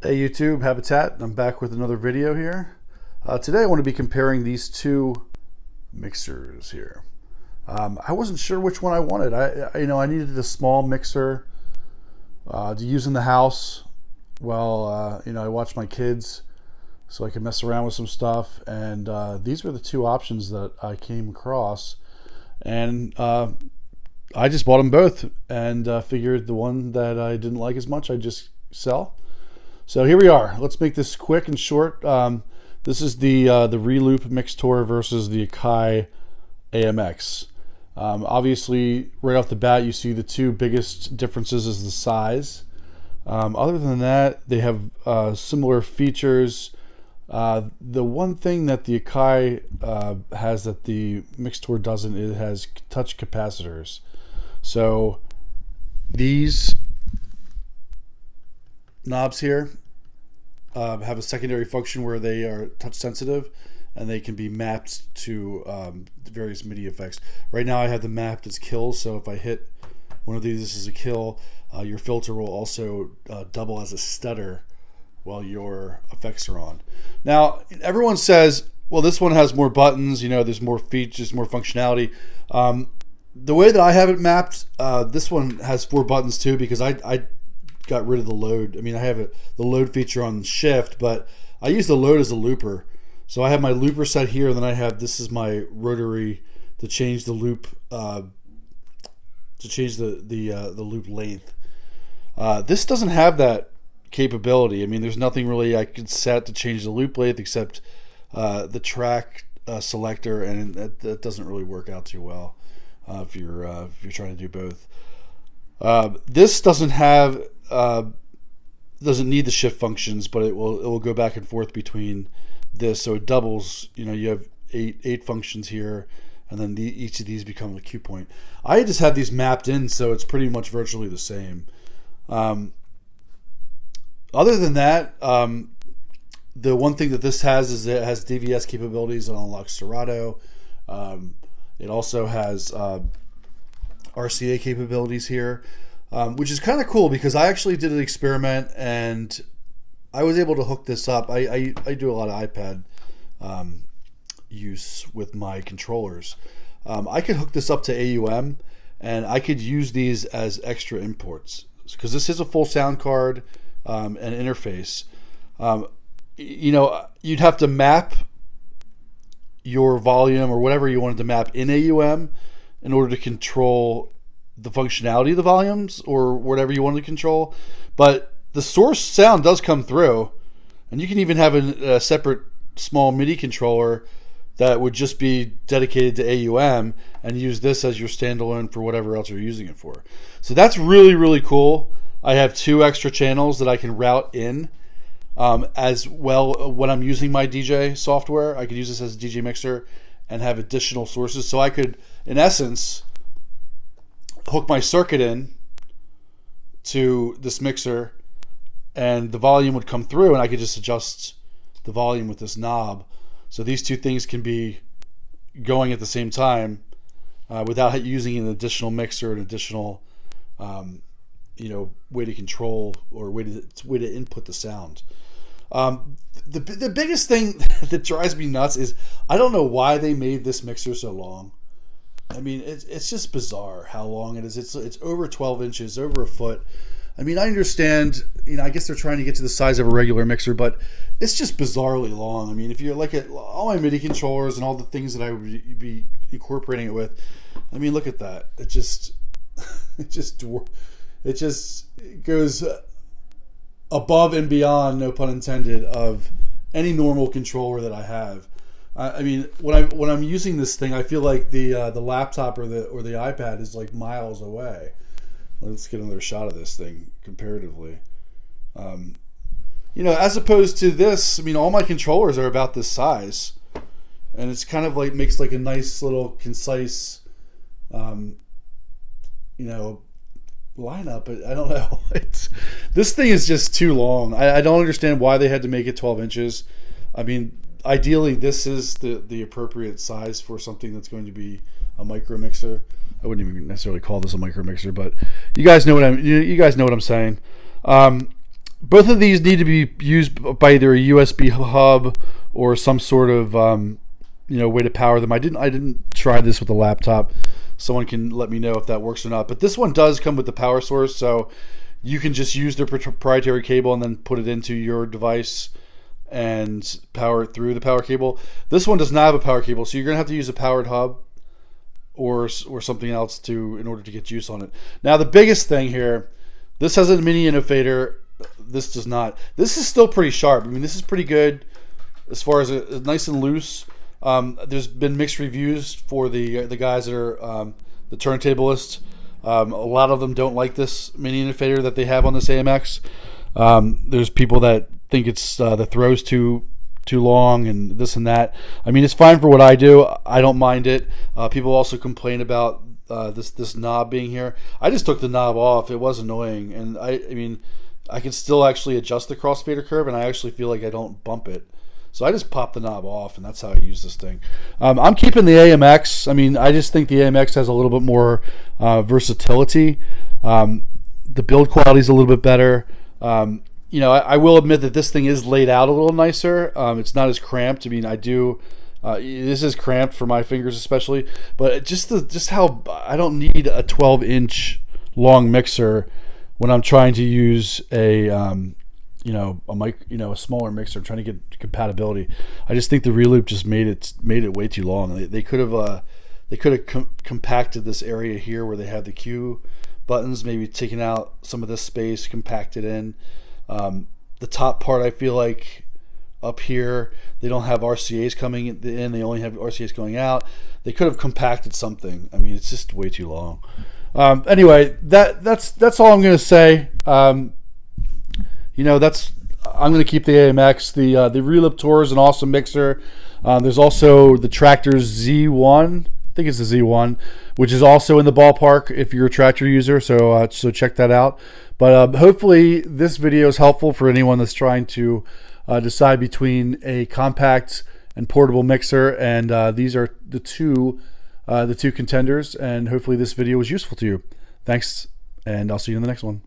Hey YouTube, Habitat. I'm back with another video here. Today I want to be comparing these two mixers here. I wasn't sure which one I wanted. I needed a small mixer to use in the house while I watch my kids, so I could mess around with some stuff. And these were the two options that I came across, and I just bought them both and figured the one that I didn't like as much I'd just sell. So here we are. Let's make this quick and short. This is the Reloop MIXTOUR versus the Akai AMX. Obviously, right off the bat, you see the two biggest differences is the size. Other than that, they have similar features. The one thing that the Akai has that the MIXTOUR doesn't, it has touch capacitors. So these knobs here have a secondary function where they are touch sensitive and they can be mapped to various MIDI effects. Right now I have them mapped as kills, so if I hit one of these, this is a kill, your filter will also double as a stutter while your effects are on. Now everyone says, well, this one has more buttons, there's more features, more functionality. The way that I have it mapped, this one has 4 buttons too, because I got rid of the load. I mean, I have the load feature on shift, but I use the load as a looper. So I have my looper set here, and then this is my rotary to change the loop, to change the loop length. This doesn't have that capability. I mean, there's nothing really I could set to change the loop length except the track selector, and that doesn't really work out too well if you're trying to do both. This doesn't need the shift functions, but it will go back and forth between this, so it doubles. You have eight functions here, and then each of these become a cue point. I just have these mapped in, so it's pretty much virtually the same. Other than that, the one thing that this has is it has DVS capabilities and unlocks Serato. It also has RCA capabilities here, which is kind of cool because I actually did an experiment and I was able to hook this up. I do a lot of iPad use with my controllers. I could hook this up to AUM and I could use these as extra imports because this is a full sound card and interface. You'd have to map your volume or whatever you wanted to map in AUM in order to control the functionality of the volumes or whatever you wanted to control. But the source sound does come through, and you can even have a separate small MIDI controller that would just be dedicated to AUM and use this as your standalone for whatever else you're using it for. So that's really, really cool. I have 2 extra channels that I can route in as well when I'm using my DJ software. I could use this as a DJ mixer and have additional sources. So I could, in essence, hook my circuit in to this mixer and the volume would come through and I could just adjust the volume with this knob. So these two things can be going at the same time without using an additional mixer, an additional way to control or way to input the sound. The biggest thing that drives me nuts is I don't know why they made this mixer so long. I mean, it's just bizarre how long it is. It's over 12 inches, over a foot. I mean, I understand, I guess they're trying to get to the size of a regular mixer, but it's just bizarrely long. I mean, if you look at all my MIDI controllers and all the things that I would be incorporating it with, I mean, look at that. It just goes above and beyond, no pun intended, of any normal controller that I have. I mean, when I'm using this thing, I feel like the laptop or the iPad is like miles away. Let's get another shot of this thing comparatively. As opposed to this, I mean, all my controllers are about this size, and it's kind of like makes like a nice little concise, lineup. But I don't know. This thing is just too long. I don't understand why they had to make it 12 inches. I mean, ideally, this is the appropriate size for something that's going to be a micro mixer. I wouldn't even necessarily call this a micro mixer, but you guys know what I'm saying. both of these need to be used by either a USB hub or some sort of way to power them. I didn't try this with a laptop. Someone can let me know if that works or not. But this one does come with the power source, so you can just use their proprietary cable and then put it into your device and power it through the power cable. This one does not have a power cable, so you're gonna have to use a powered hub or something else in order to get juice on it. Now the biggest thing here, this has a mini innovator. This does not. This is still pretty sharp. I mean, this is pretty good as far as nice and loose. There's been mixed reviews for the guys that are the turntablists. A lot of them don't like this mini innovator that they have on this AMX. There's people that think it's the throw's too long and this and that. I mean, it's fine for what I do. I don't mind it. People also complain about this knob being here. I just took the knob off. It was annoying, and I mean, I can still actually adjust the crossfader curve, and I actually feel like I don't bump it. So I just pop the knob off, and that's how I use this thing. I'm keeping the AMX. I mean, I just think the AMX has a little bit more versatility. The build quality is a little bit better. I will admit that this thing is laid out a little nicer. It's not as cramped. I mean, this is cramped for my fingers especially, but just how I don't need a 12-inch long mixer when I'm trying to use a smaller mixer. I'm trying to get compatibility. I just think the Reloop just made it way too long. They could have compacted this area here where they have the Q buttons, maybe taken out some of this space, compacted in. The top part, I feel like up here they don't have RCAs coming in, they only have RCAs going out. They could have compacted something. I mean, it's just way too long. Anyway, that's all I'm gonna say. I'm gonna keep the AMX. The Reloop Tour is an awesome mixer. There's also the Tractor Z1. I think it's the Z1, which is also in the ballpark if you're a Tractor user. So check that out. But hopefully this video is helpful for anyone that's trying to decide between a compact and portable mixer. And these are the two contenders. And hopefully this video was useful to you. Thanks, and I'll see you in the next one.